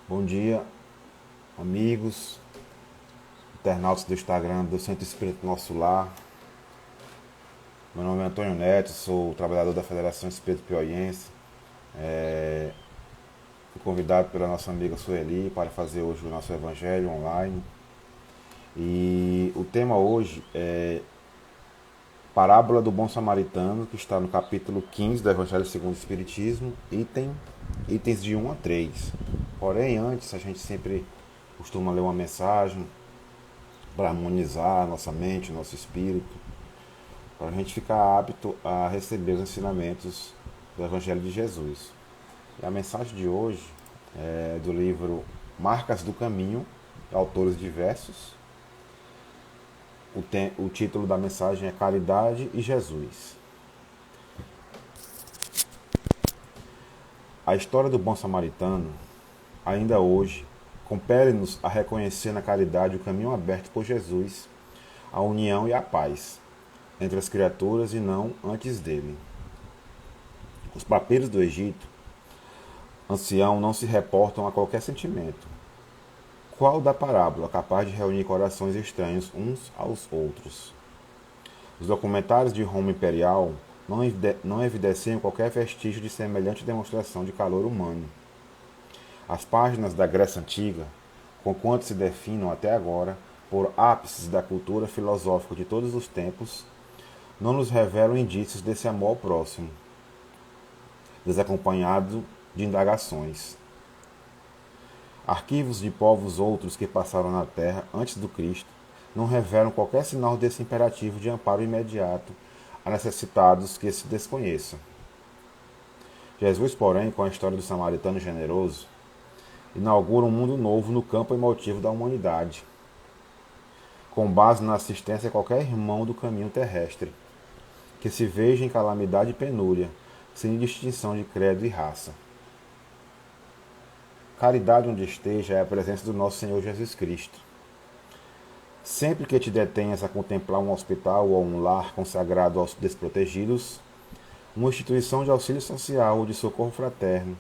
Bom dia, amigos, internautas do Instagram do Centro Espírito Nosso Lar. Meu nome é Antônio Neto, sou trabalhador da Federação Espírito Pioiense. Fui convidado pela nossa amiga Sueli para fazer hoje o nosso Evangelho online. E o tema hoje é Parábola do Bom Samaritano, que está no capítulo 15 do Evangelho segundo o Espiritismo, itens de 1 a 3. Porém, antes, a gente sempre costuma ler uma mensagem para harmonizar a nossa mente, o nosso espírito, para a gente ficar apto a receber os ensinamentos do Evangelho de Jesus. E a mensagem de hoje é do livro Marcas do Caminho, autores diversos. O título da mensagem é Caridade e Jesus. A história do bom samaritano, ainda hoje, compele-nos a reconhecer na caridade o caminho aberto por Jesus, a união e a paz entre as criaturas e não antes dele. Os papiros do Egito, ancião, não se reportam a qualquer sentimento. Qual da parábola capaz de reunir corações estranhos uns aos outros? Os documentários de Roma Imperial não evidenciam qualquer vestígio de semelhante demonstração de calor humano. As páginas da Grécia Antiga, conquanto se definam até agora por ápices da cultura filosófica de todos os tempos, não nos revelam indícios desse amor ao próximo, desacompanhado de indagações. Arquivos de povos outros que passaram na Terra antes do Cristo não revelam qualquer sinal desse imperativo de amparo imediato a necessitados que se desconheçam. Jesus, porém, com a história do samaritano generoso, inaugura um mundo novo no campo emotivo da humanidade, com base na assistência a qualquer irmão do caminho terrestre, que se veja em calamidade e penúria, sem distinção de credo e raça. Caridade onde esteja é a presença do nosso Senhor Jesus Cristo. Sempre que te detenhas a contemplar um hospital ou um lar consagrado aos desprotegidos, uma instituição de auxílio social ou de socorro fraterno,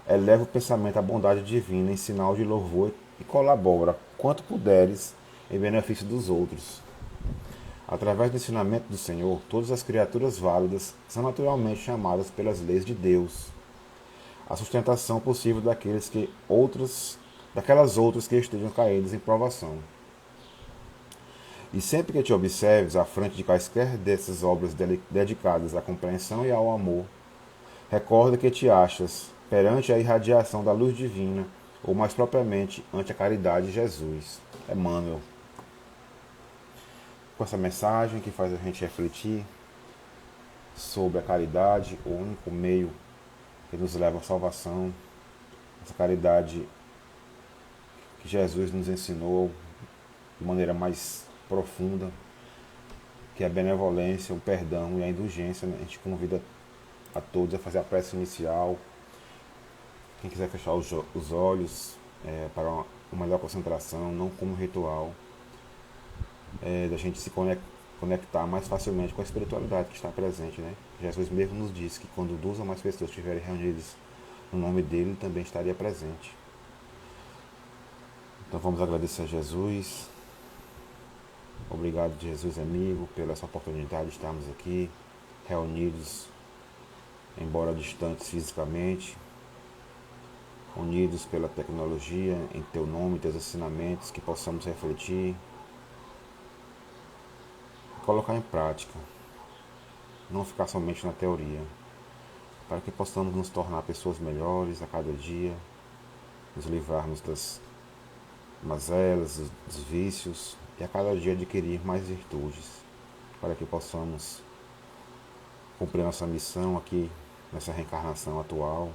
eleva o pensamento à bondade divina em sinal de louvor e colabora, quanto puderes, em benefício dos outros. Através do ensinamento do Senhor, todas as criaturas válidas são naturalmente chamadas pelas leis de Deus, a sustentação possível daquelas outras que estejam caídas em provação. E sempre que te observes à frente de quaisquer dessas obras dedicadas à compreensão e ao amor, recorda que te achas perante a irradiação da luz divina, ou mais propriamente ante a caridade de Jesus. Emmanuel. Com essa mensagem que faz a gente refletir sobre a caridade, o único meio que nos leva à salvação, essa caridade que Jesus nos ensinou de maneira mais profunda, que é a benevolência, o perdão e a indulgência. A gente convida a todos a fazer a prece inicial. Quem quiser fechar os olhos para uma melhor concentração, não como ritual, da gente se conectar mais facilmente com a espiritualidade que está presente, né? Jesus mesmo nos disse que quando 2 ou mais pessoas estiverem reunidas no nome dele, ele também estaria presente. Então vamos agradecer a Jesus. Obrigado, Jesus amigo, pela essa oportunidade de estarmos aqui, reunidos, embora distantes fisicamente, unidos pela tecnologia, em teu nome, teus ensinamentos, que possamos refletir, colocar em prática, não ficar somente na teoria, para que possamos nos tornar pessoas melhores a cada dia, nos livrarmos das mazelas, dos vícios e a cada dia adquirir mais virtudes, para que possamos cumprir nossa missão aqui nessa reencarnação atual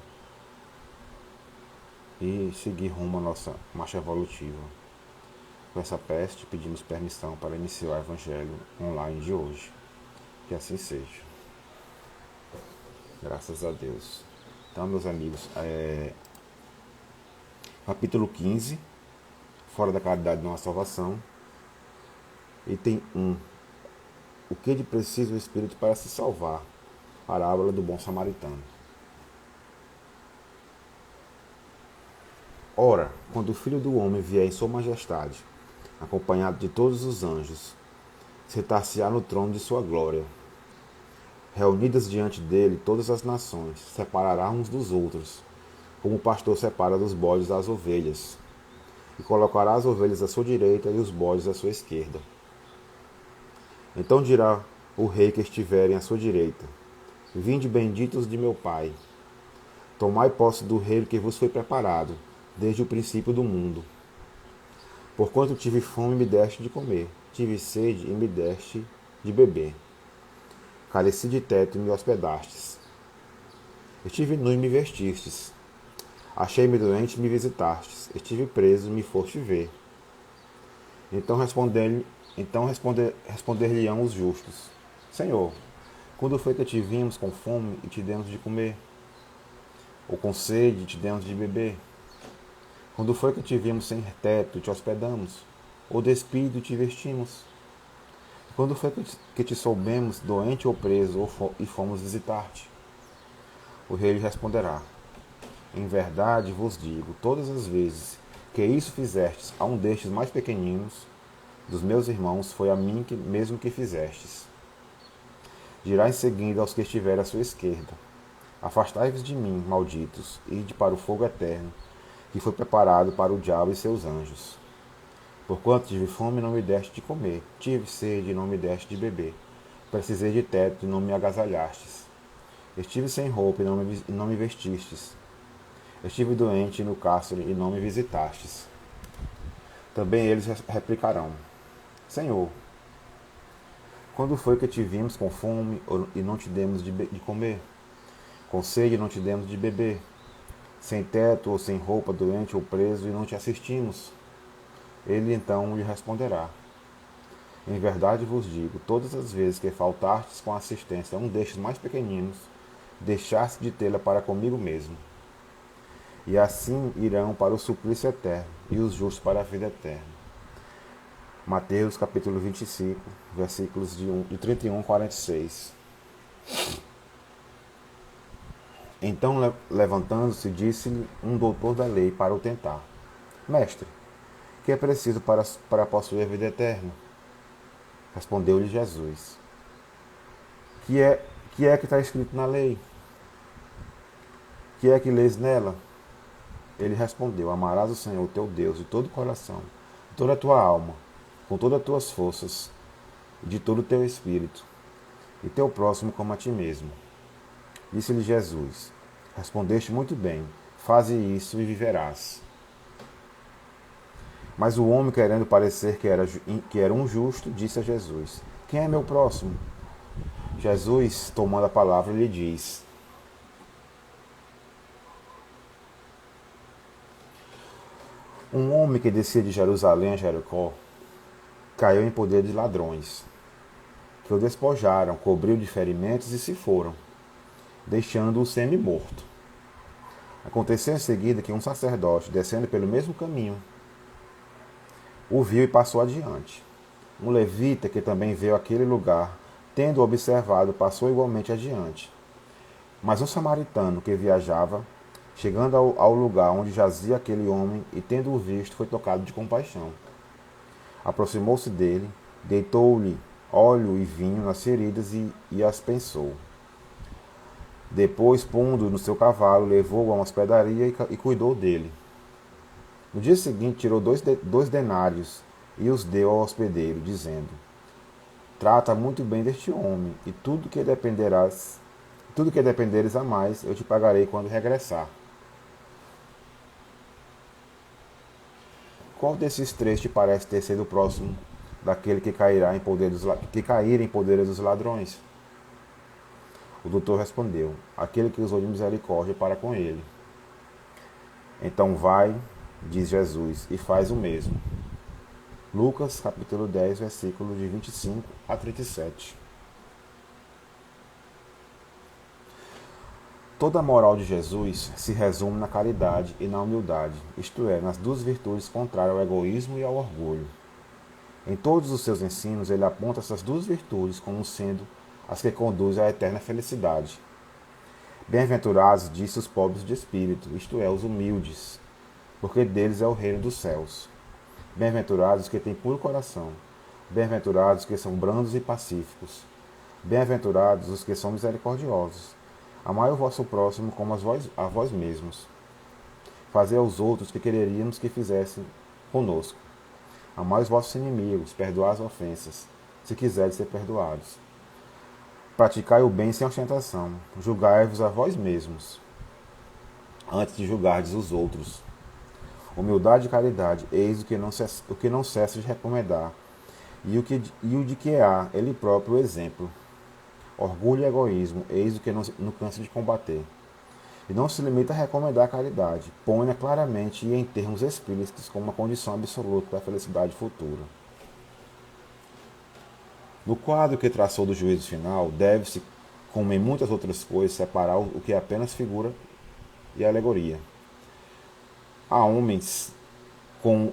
e seguir rumo à nossa marcha evolutiva. Com essa prece, pedimos permissão para iniciar o Evangelho online de hoje. Que assim seja. Graças a Deus. Então, meus amigos, capítulo 15, Fora da Caridade não há salvação. Item 1. O que de preciso o Espírito para se salvar? Parábola do bom samaritano. Ora, quando o Filho do Homem vier em sua majestade, acompanhado de todos os anjos, sentar-se-á no trono de sua glória. Reunidas diante dele todas as nações, separará uns dos outros, como o pastor separa dos bodes as ovelhas, e colocará as ovelhas à sua direita e os bodes à sua esquerda. Então dirá o rei que estiverem à sua direita: Vinde benditos de meu Pai, tomai posse do reino que vos foi preparado, desde o princípio do mundo. Porquanto tive fome e me deste de comer, tive sede e me deste de beber. Careci de teto e me hospedastes. Estive nu e me vestistes. Achei-me doente e me visitastes. Estive preso e me foste ver. Então responder-lhe-ão os justos: Senhor, quando foi que te vimos com fome e te demos de comer? Ou com sede e te demos de beber? Quando foi que te vimos sem teto e te hospedamos? Ou despido e te vestimos? Quando foi que te soubemos doente ou preso e fomos visitar-te? O rei lhe responderá: Em verdade vos digo, todas as vezes que isso fizestes a um destes mais pequeninos, dos meus irmãos, foi a mim mesmo que fizestes. Dirá em seguida aos que estiverem à sua esquerda: Afastai-vos de mim, malditos, e ide para o fogo eterno, que foi preparado para o diabo e seus anjos. Porquanto tive fome e não me deste de comer, tive sede e não me deste de beber, precisei de teto e não me agasalhastes. Estive sem roupa e não me vestistes. Estive doente no cárcere e não me visitastes. Também eles replicarão: Senhor, quando foi que te vimos com fome e não te demos de comer? Com sede e não te demos de beber? Sem teto ou sem roupa, doente ou preso e não te assistimos? Ele então lhe responderá: Em verdade vos digo, todas as vezes que faltastes com assistência a um destes mais pequeninos, deixaste de tê-la para comigo mesmo. E assim irão para o suplício eterno, e os justos para a vida eterna. Mateus capítulo 25, versículos de 31 a 46. Então, levantando-se, disse-lhe um doutor da lei para o tentar: Mestre, que é preciso para possuir a vida eterna? Respondeu-lhe Jesus: Que é que está escrito na lei? Que é que lês nela? Ele respondeu: Amarás o Senhor teu Deus de todo o coração, de toda a tua alma, com todas as tuas forças, e de todo o teu espírito, e teu próximo como a ti mesmo. Disse-lhe Jesus: Respondeste muito bem, faze isso e viverás. Mas o homem, querendo parecer que era um justo, disse a Jesus: Quem é meu próximo? Jesus, tomando a palavra, lhe diz: Um homem que descia de Jerusalém a Jericó caiu em poder de ladrões, que o despojaram, cobriu de ferimentos e se foram, deixando-o semi-morto. Aconteceu em seguida que um sacerdote, descendo pelo mesmo caminho, o viu e passou adiante. Um levita, que também veio àquele lugar, tendo observado, passou igualmente adiante. Mas um samaritano que viajava, chegando ao lugar onde jazia aquele homem e tendo-o visto, foi tocado de compaixão. Aproximou-se dele, deitou-lhe óleo e vinho nas feridas e as pensou. Depois, pondo no seu cavalo, levou-o a uma hospedaria e cuidou dele. No dia seguinte, tirou dois denários e os deu ao hospedeiro, dizendo: Trata muito bem deste homem, e tudo que dependeres a mais, eu te pagarei quando regressar. Qual desses três te parece ter sido próximo daquele que cair em poder dos ladrões? O doutor respondeu: Aquele que usou de misericórdia para com ele. Então vai, diz Jesus, e faz o mesmo. Lucas capítulo 10, versículos de 25 a 37. Toda a moral de Jesus se resume na caridade e na humildade, isto é, nas duas virtudes contrárias ao egoísmo e ao orgulho. Em todos os seus ensinos, ele aponta essas duas virtudes como sendo as que conduzem à eterna felicidade. Bem-aventurados, disse os pobres de espírito, isto é, os humildes, porque deles é o reino dos céus. Bem-aventurados os que têm puro coração, bem-aventurados os que são brandos e pacíficos, bem-aventurados os que são misericordiosos. Amai o vosso próximo como a vós mesmos. Fazei aos outros o que quereríamos que fizessem conosco. Amai os vossos inimigos, perdoai as ofensas, se quiserdes ser perdoados. Praticai o bem sem ostentação, julgai-vos a vós mesmos, antes de julgardes os outros. Humildade e caridade, eis o que não cessa de recomendar, e o de que há ele próprio o exemplo. Orgulho e egoísmo, eis o que não cansa de combater. E não se limita a recomendar a caridade, põe-a claramente e em termos explícitos como uma condição absoluta da felicidade futura. No quadro que traçou do juízo final, deve-se, como em muitas outras coisas, separar o que é apenas figura e alegoria. Há homens como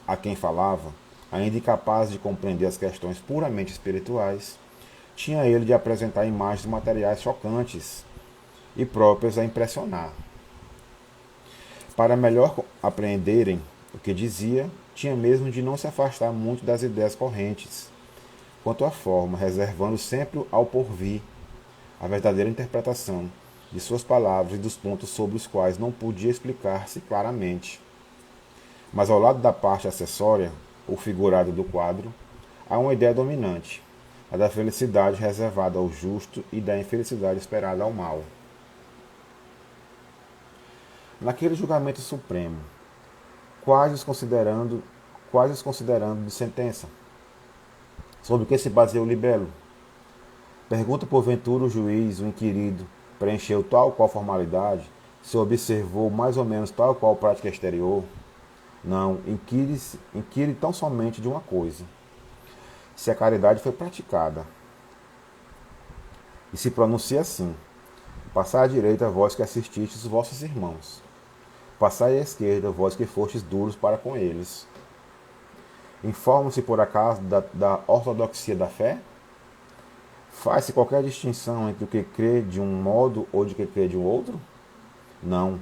a quem falava, ainda incapazes de compreender as questões puramente espirituais, tinha ele de apresentar imagens materiais chocantes e próprias a impressionar. Para melhor apreenderem o que dizia, tinha mesmo de não se afastar muito das ideias correntes, quanto à forma, reservando sempre ao porvir a verdadeira interpretação de suas palavras e dos pontos sobre os quais não podia explicar-se claramente. Mas ao lado da parte acessória, ou figurada do quadro, há uma ideia dominante, a da felicidade reservada ao justo e da infelicidade esperada ao mal. Naquele julgamento supremo, quais os considerando de sentença? Sobre o que se baseia o libelo? Pergunta porventura o juiz, o inquirido, preencheu tal qual formalidade, se observou mais ou menos tal qual prática exterior? Não, inquire tão somente de uma coisa: se a caridade foi praticada. E se pronuncia assim: passai à direita, vós que assististes os vossos irmãos. Passai à esquerda, vós que fostes duros para com eles. Informam-se por acaso da ortodoxia da fé? Faz-se qualquer distinção entre o que crê de um modo ou de que crê de um outro? Não,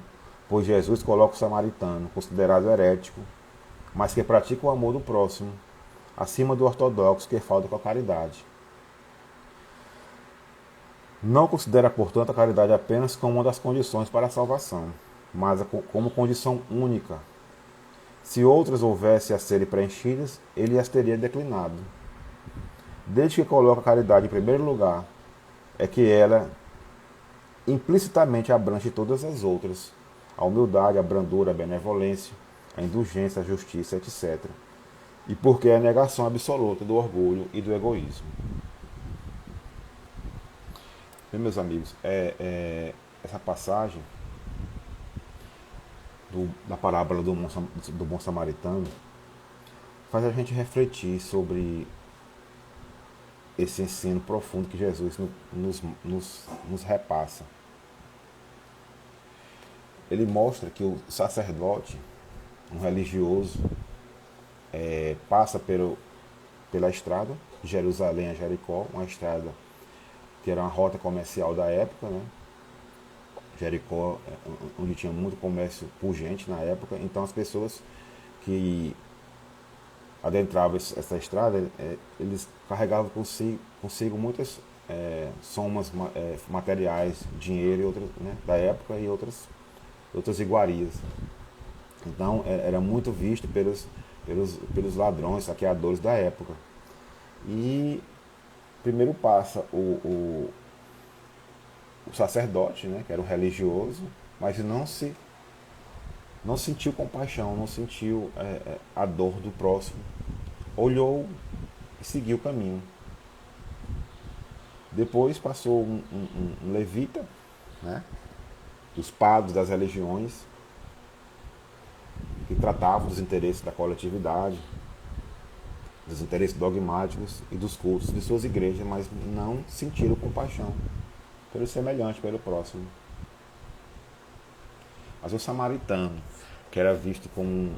pois Jesus coloca o samaritano, considerado herético, mas que pratica o amor do próximo, acima do ortodoxo que falta com a caridade. Não considera, portanto, a caridade apenas como uma das condições para a salvação, mas como condição única. Se outras houvesse a serem preenchidas, ele as teria declinado. Desde que coloca a caridade em primeiro lugar, é que ela implicitamente abrange todas as outras: a humildade, a brandura, a benevolência, a indulgência, a justiça, etc. E porque é a negação absoluta do orgulho e do egoísmo. Bem, meus amigos, essa passagem da parábola do bom samaritano faz a gente refletir sobre esse ensino profundo que Jesus nos repassa. Ele mostra que o sacerdote, um religioso, passa pela estrada de Jerusalém a Jericó, uma estrada que era uma rota comercial da época, né? Jericó, onde tinha muito comércio pujante na época, então as pessoas que adentravam essa estrada, eles carregavam consigo muitas somas materiais, dinheiro e outras, né, da época e outras iguarias. Então era muito visto pelos ladrões, saqueadores da época. E primeiro passa o sacerdote, né, que era um religioso, mas não sentiu compaixão, não sentiu a dor do próximo. Olhou e seguiu o caminho. Depois passou um levita, né, dos padres das religiões, que tratava dos interesses da coletividade, dos interesses dogmáticos e dos cultos de suas igrejas, mas não sentiram compaixão pelo semelhante, pelo próximo. Mas o samaritano, que era visto como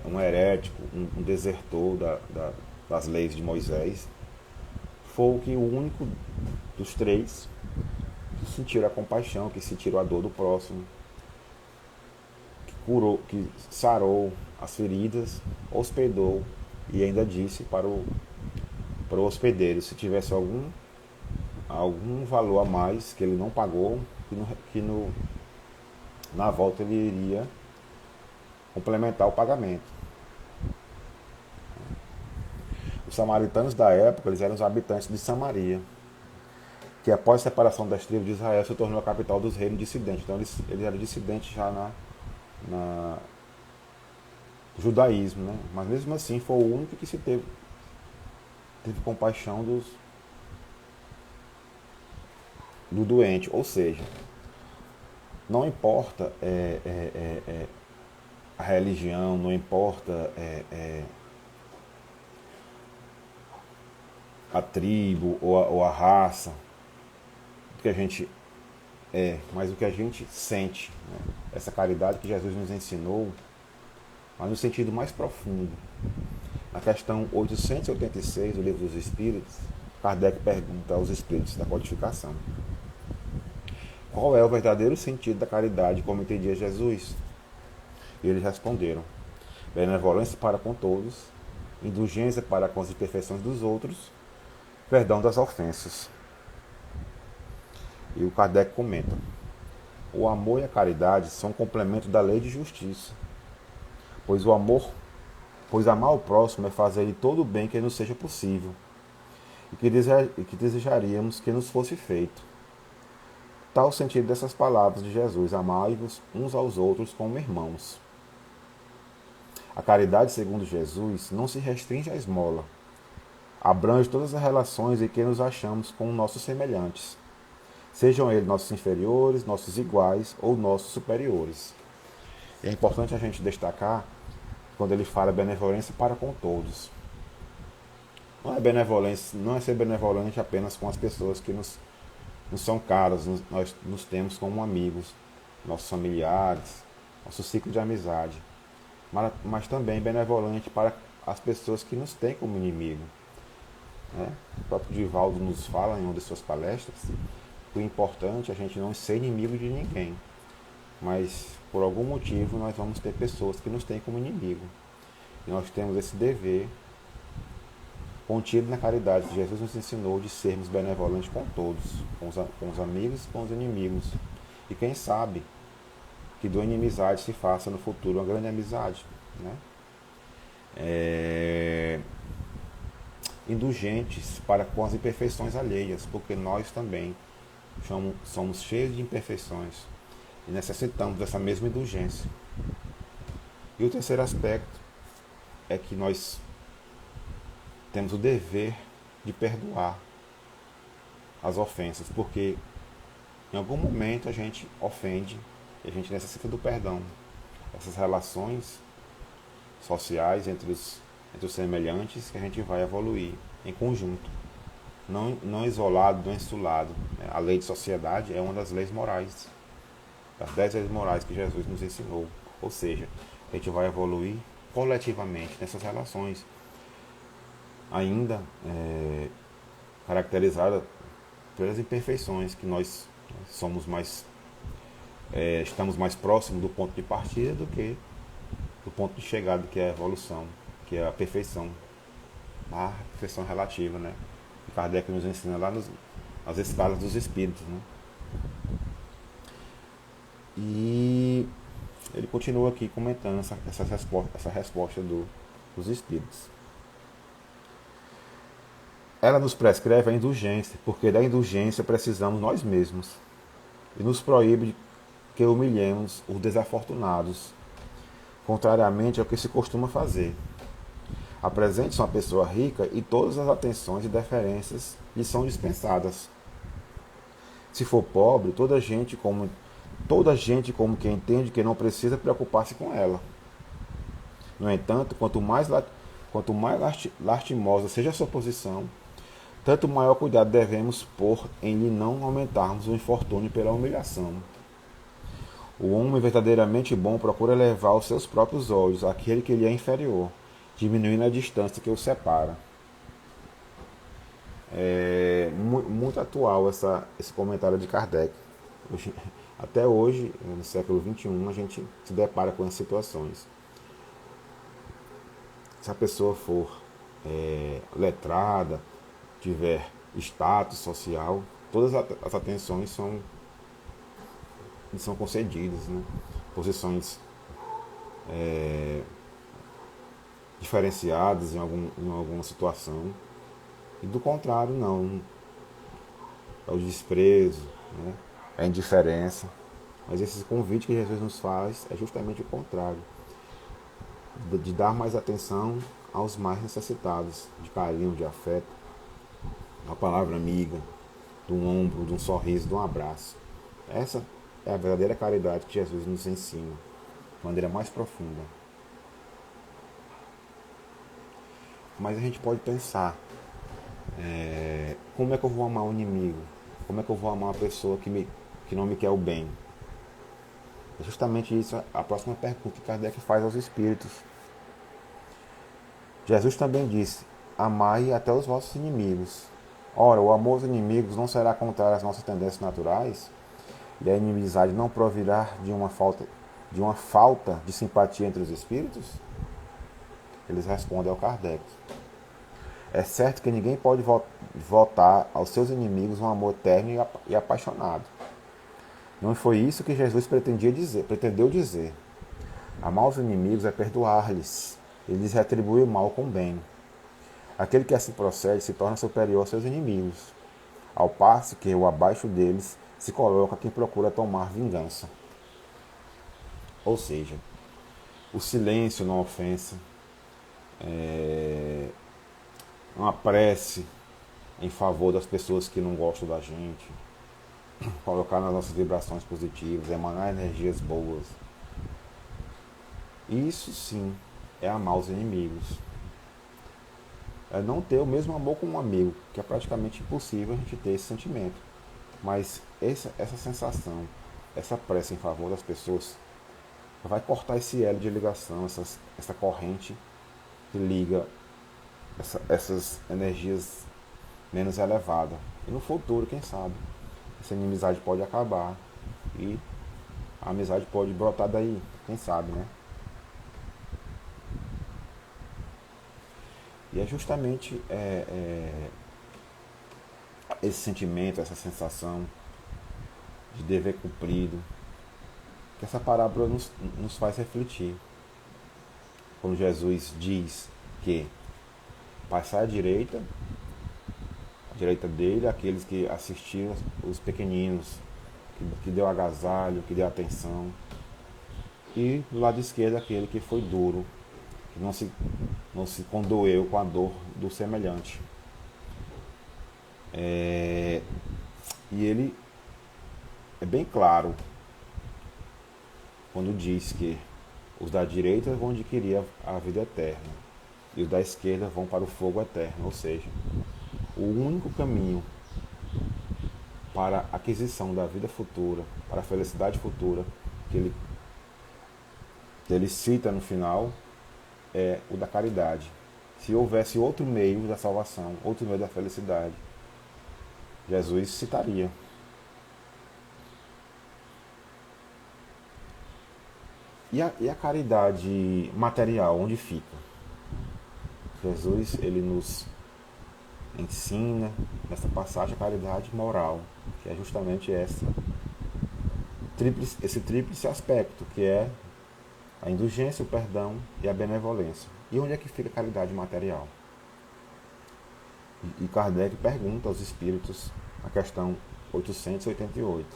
um herético, um desertor das leis de Moisés, foi o único dos três que sentiram a compaixão, que sentiram a dor do próximo, curou, que sarou as feridas, hospedou e ainda disse para o hospedeiro, se tivesse algum valor a mais que ele não pagou, na volta ele iria complementar o pagamento. Os samaritanos da época, eles eram os habitantes de Samaria, que após a separação das tribos de Israel se tornou a capital dos reinos dissidentes. Então eles eram dissidentes já no judaísmo, né? Mas mesmo assim foi o único que teve compaixão do doente. Ou seja, não importa a religião, não importa a tribo ou a raça, o que a gente mas o que a gente sente, né? Essa caridade que Jesus nos ensinou, mas no sentido mais profundo. Na questão 886 do Livro dos Espíritos, Kardec pergunta aos espíritos da codificação: qual é o verdadeiro sentido da caridade como entendia Jesus? E eles responderam: benevolência para com todos, indulgência para com as imperfeições dos outros, perdão das ofensas. E o Kardec comenta: o amor e a caridade são um complemento da lei de justiça, pois amar o próximo é fazer-lhe todo o bem que nos seja possível e que desejaríamos que nos fosse feito. Tal o sentido dessas palavras de Jesus: amai-vos uns aos outros como irmãos. A caridade, segundo Jesus, não se restringe à esmola. Abrange todas as relações em que nos achamos com nossos semelhantes, sejam eles nossos inferiores, nossos iguais ou nossos superiores. E é importante a gente destacar quando ele fala benevolência para com todos. Não é ser benevolente apenas com as pessoas que nos são caras, nós nos temos como amigos, nossos familiares, nosso ciclo de amizade, mas também benevolente para as pessoas que nos têm como inimigo. Né? O próprio Divaldo nos fala em uma de suas palestras que o importante é a gente não ser inimigo de ninguém, mas por algum motivo nós vamos ter pessoas que nos têm como inimigo. E nós temos esse dever contido na caridade que Jesus nos ensinou de sermos benevolentes com todos, com os amigos e com os inimigos. E quem sabe que do inimizade se faça no futuro uma grande amizade. Né? Indulgentes para com as imperfeições alheias, porque nós também somos cheios de imperfeições e necessitamos dessa mesma indulgência. E o terceiro aspecto é que nós temos o dever de perdoar as ofensas, porque em algum momento a gente ofende e a gente necessita do perdão. Essas relações sociais entre os semelhantes que a gente vai evoluir em conjunto, não isolado, não insulado. A lei de sociedade é uma das leis morais, das 10 leis morais que Jesus nos ensinou. Ou seja, a gente vai evoluir coletivamente nessas relações, ainda caracterizada pelas imperfeições que nós estamos mais próximos do ponto de partida do que do ponto de chegada, que é a evolução, que é a perfeição relativa, né? Que Kardec nos ensina lá nas escalas dos espíritos, né? E ele continua aqui comentando essa resposta dos espíritos. Ela nos prescreve a indulgência, porque da indulgência precisamos nós mesmos, e nos proíbe que humilhemos os desafortunados, contrariamente ao que se costuma fazer. Apresente-se uma pessoa rica e todas as atenções e deferências lhe são dispensadas. Se for pobre, toda gente como quem entende que não precisa preocupar-se com ela. No entanto, quanto mais lastimosa seja a sua posição, tanto maior cuidado devemos pôr em lhe não aumentarmos o infortúnio pela humilhação. O homem verdadeiramente bom procura levar aos seus próprios olhos aquele que lhe é inferior, diminuindo a distância que o separa. É muito atual esse comentário de Kardec. Até hoje, no século XXI, a gente se depara com essas situações. Se a pessoa for letrada, tiver status social, todas as atenções são concedidas, né? Posições diferenciadas em alguma situação. E do contrário, não. É o desprezo, né? É a indiferença. Mas esse convite que Jesus nos faz é justamente o contrário. De dar mais atenção aos mais necessitados, de carinho, de afeto, uma palavra amiga, de um ombro, de um sorriso, de um abraço. Essa é a verdadeira caridade que Jesus nos ensina, de maneira mais profunda. Mas a gente pode pensar, como é que eu vou amar um inimigo? Como é que eu vou amar uma pessoa que não me quer o bem? É justamente isso a próxima pergunta que Kardec faz aos espíritos. Jesus também disse, amai até os vossos inimigos. Ora, o amor aos inimigos não será contrário às nossas tendências naturais? E a inimizade não provirá de uma falta de simpatia entre os espíritos? Eles respondem ao Kardec. É certo que ninguém pode votar aos seus inimigos um amor terno e apaixonado. Não foi isso que Jesus pretendeu dizer. Amar os inimigos é perdoar-lhes. Ele lhes retribui o mal com o bem. Aquele que assim procede se torna superior aos seus inimigos, ao passo que o abaixo deles se coloca quem procura tomar vingança. Ou seja, o silêncio não ofensa, uma prece em favor das pessoas que não gostam da gente, colocar nas nossas vibrações positivas, emanar energias boas. Isso sim é amar os inimigos. É não ter o mesmo amor com um amigo, que é praticamente impossível a gente ter esse sentimento. Mas essa sensação, essa prece em favor das pessoas, vai cortar esse elo de ligação, essa corrente que liga essas energias menos elevadas. E no futuro, quem sabe, essa inimizade pode acabar e a amizade pode brotar daí, quem sabe, né? E é justamente esse sentimento, essa sensação de dever cumprido, que essa parábola nos faz refletir. Quando Jesus diz que passar à direita dele, aqueles que assistiram os pequeninos, que deu agasalho, que deu atenção, e do lado esquerdo aquele que foi duro, que não se condoeu com a dor do semelhante. E ele é bem claro quando diz que os da direita vão adquirir a vida eterna e os da esquerda vão para o fogo eterno. Ou seja, o único caminho para a aquisição da vida futura, para a felicidade futura, que ele cita no final, é o da caridade. Se houvesse outro meio da salvação, outro meio da felicidade, Jesus citaria. E a caridade material, onde fica? Jesus, ele nos ensina nessa passagem a caridade moral, que é justamente esse tríplice aspecto, que é a indulgência, o perdão e a benevolência. E onde é que fica a caridade material? E Kardec pergunta aos espíritos, a questão 888,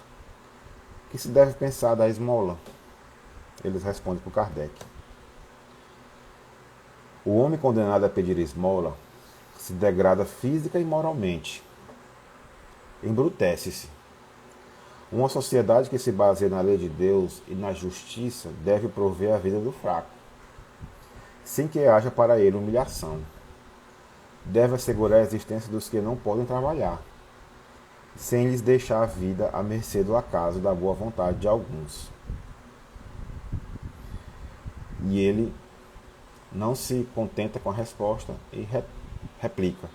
que se deve pensar da esmola? Eles respondem para Kardec. O homem condenado a pedir esmola se degrada física e moralmente. Embrutece-se. Uma sociedade que se baseia na lei de Deus e na justiça deve prover a vida do fraco, sem que haja para ele humilhação. Deve assegurar a existência dos que não podem trabalhar, sem lhes deixar a vida à mercê do acaso e da boa vontade de alguns. E ele não se contenta com a resposta e replica: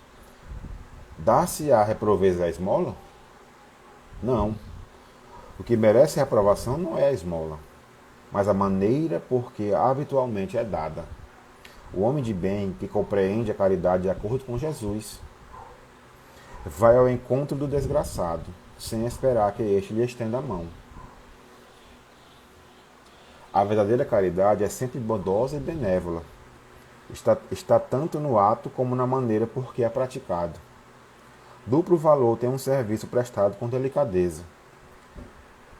dá-se a reprovez a esmola? Não, O que merece reprovação não é a esmola, mas a maneira por que habitualmente é dada. O homem de bem, que compreende a caridade de acordo com Jesus, vai ao encontro do desgraçado, sem esperar que este lhe estenda a mão. A verdadeira caridade é sempre bondosa e benévola. Está tanto no ato como na maneira por que é praticado. Duplo valor tem um serviço prestado com delicadeza.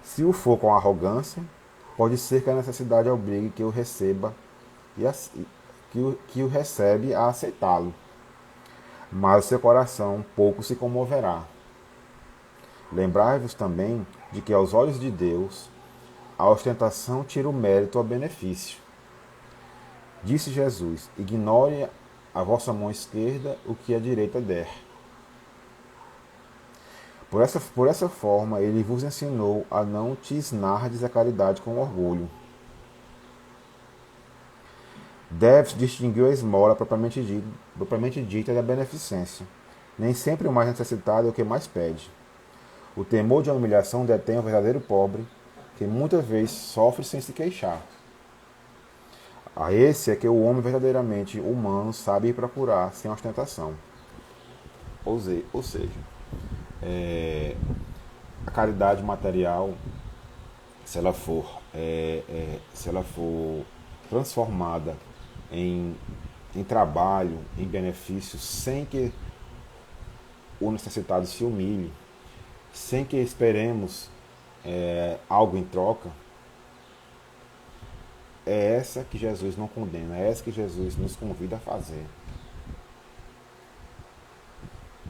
Se o for com arrogância, pode ser que a necessidade obrigue que o receba e que o recebe a aceitá-lo. Mas o seu coração pouco se comoverá. Lembrai-vos também de que aos olhos de Deus a ostentação tira o mérito ao benefício. Disse Jesus: ignore a vossa mão esquerda o que a direita der. Por essa forma, ele vos ensinou a não tisnardes a caridade com orgulho. Deve-se distinguir a esmola propriamente dita da beneficência. Nem sempre o mais necessitado é o que mais pede. O temor de uma humilhação detém o verdadeiro pobre, que muitas vezes sofre sem se queixar. A esse é que o homem verdadeiramente humano sabe ir procurar sem ostentação. Ou seja, a caridade material, se ela for transformada em trabalho, em benefício, sem que o necessitado se humilhe, sem que esperemos algo em troca, é essa que Jesus não condena, é essa que Jesus nos convida a fazer.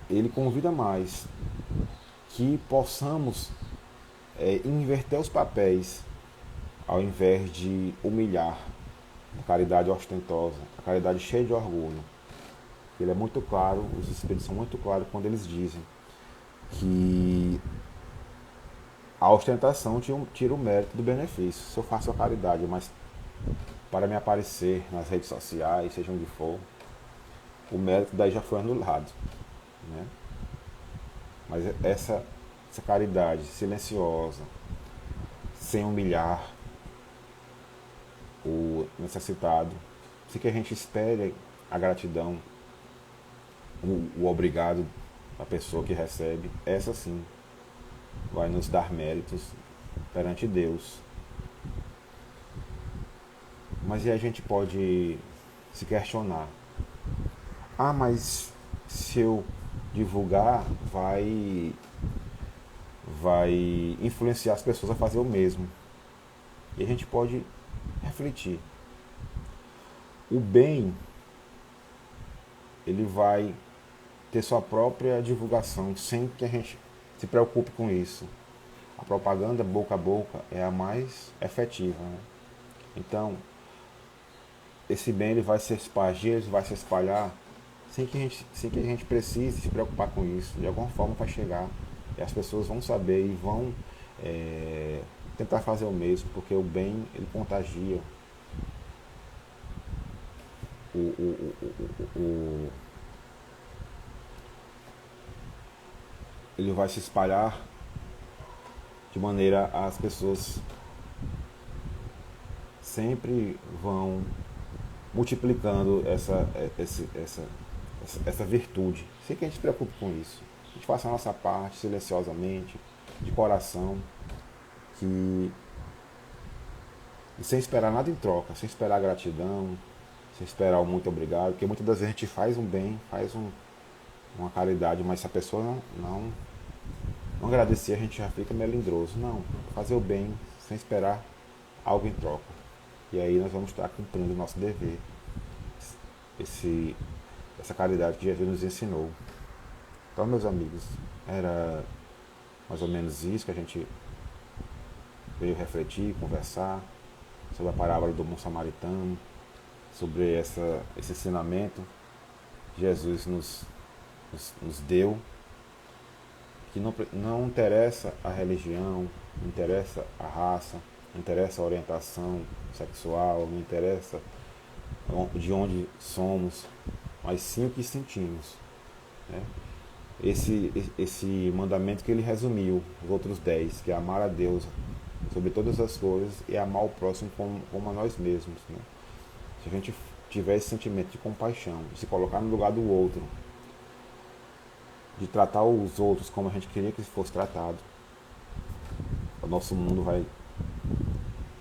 Ele convida mais que possamos inverter os papéis, ao invés de humilhar a caridade ostentosa, a caridade cheia de orgulho. Ele é muito claro, os Espíritos são muito claros quando eles dizem que a ostentação tira o mérito do benefício. Se eu faço a caridade, mas para me aparecer nas redes sociais, seja onde for, o mérito daí já foi anulado, né? Mas essa caridade silenciosa, sem humilhar o necessitado, se que a gente espere a gratidão, o obrigado da pessoa que recebe, essa sim vai nos dar méritos perante Deus. Mas e a gente pode se questionar: ah, mas se eu divulgar, vai influenciar as pessoas a fazer o mesmo. E a gente pode refletir. O bem, ele vai ter sua própria divulgação, sem que a gente se preocupe com isso. A propaganda boca a boca é a mais efetiva, né? Então, esse bem ele vai se espargir, ele vai se espalhar, sem que a gente precise se preocupar com isso. De alguma forma vai chegar e as pessoas vão saber e vão tentar fazer o mesmo, porque o bem ele contagia. Ele vai se espalhar de maneira as pessoas sempre vão multiplicando essa virtude, sem que a gente se preocupe com isso. A gente faça a nossa parte silenciosamente, de coração, e sem esperar nada em troca, sem esperar gratidão, sem esperar o muito obrigado, porque muitas das vezes a gente faz um bem, uma caridade, mas se a pessoa não agradecer, a gente já fica melindroso. Não, fazer o bem sem esperar algo em troca. E aí nós vamos estar cumprindo o nosso dever, essa caridade que Jesus nos ensinou. Então, meus amigos, era mais ou menos isso que a gente veio refletir, conversar sobre a parábola do bom samaritano, sobre esse ensinamento que Jesus nos deu, que não interessa a religião, não interessa a raça, não interessa a orientação sexual, não interessa de onde somos, mas sim o que sentimos, né? esse mandamento que ele resumiu, os outros 10, que é amar a Deus sobre todas as coisas e amar o próximo como a nós mesmos. Né? Se a gente tiver esse sentimento de compaixão, de se colocar no lugar do outro, de tratar os outros como a gente queria que fosse tratado, o nosso mundo vai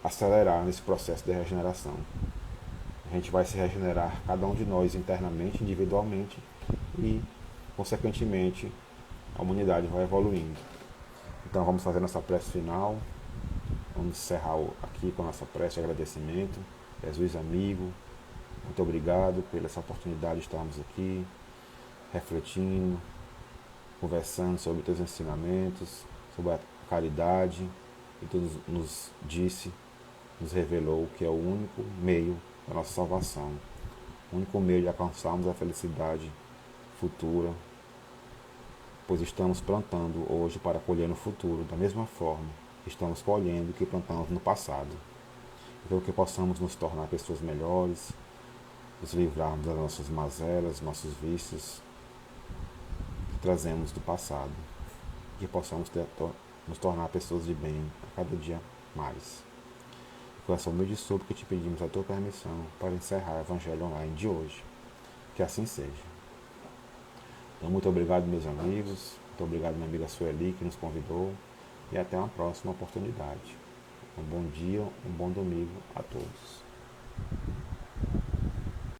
acelerar nesse processo de regeneração. A gente vai se regenerar, cada um de nós internamente, individualmente, e, consequentemente, a humanidade vai evoluindo. Então vamos fazer nossa prece final. Vamos encerrar aqui com a nossa prece de agradecimento. Jesus amigo, muito obrigado pela essa oportunidade de estarmos aqui, refletindo, conversando sobre teus ensinamentos, sobre a caridade, e tu nos disse, nos revelou que é o único meio da nossa salvação, o único meio de alcançarmos a felicidade futura, pois estamos plantando hoje para colher no futuro, da mesma forma que estamos colhendo o que plantamos no passado. Então que possamos nos tornar pessoas melhores, nos livrarmos das nossas mazelas, nossos vícios que trazemos do passado, que possamos nos tornar pessoas de bem a cada dia mais. Com essa humilde súplica te pedimos a tua permissão para encerrar o Evangelho Online de hoje. Que assim seja. Então, muito obrigado, meus amigos. Muito obrigado, minha amiga Sueli, que nos convidou. E até uma próxima oportunidade. Um bom dia, um bom domingo a todos.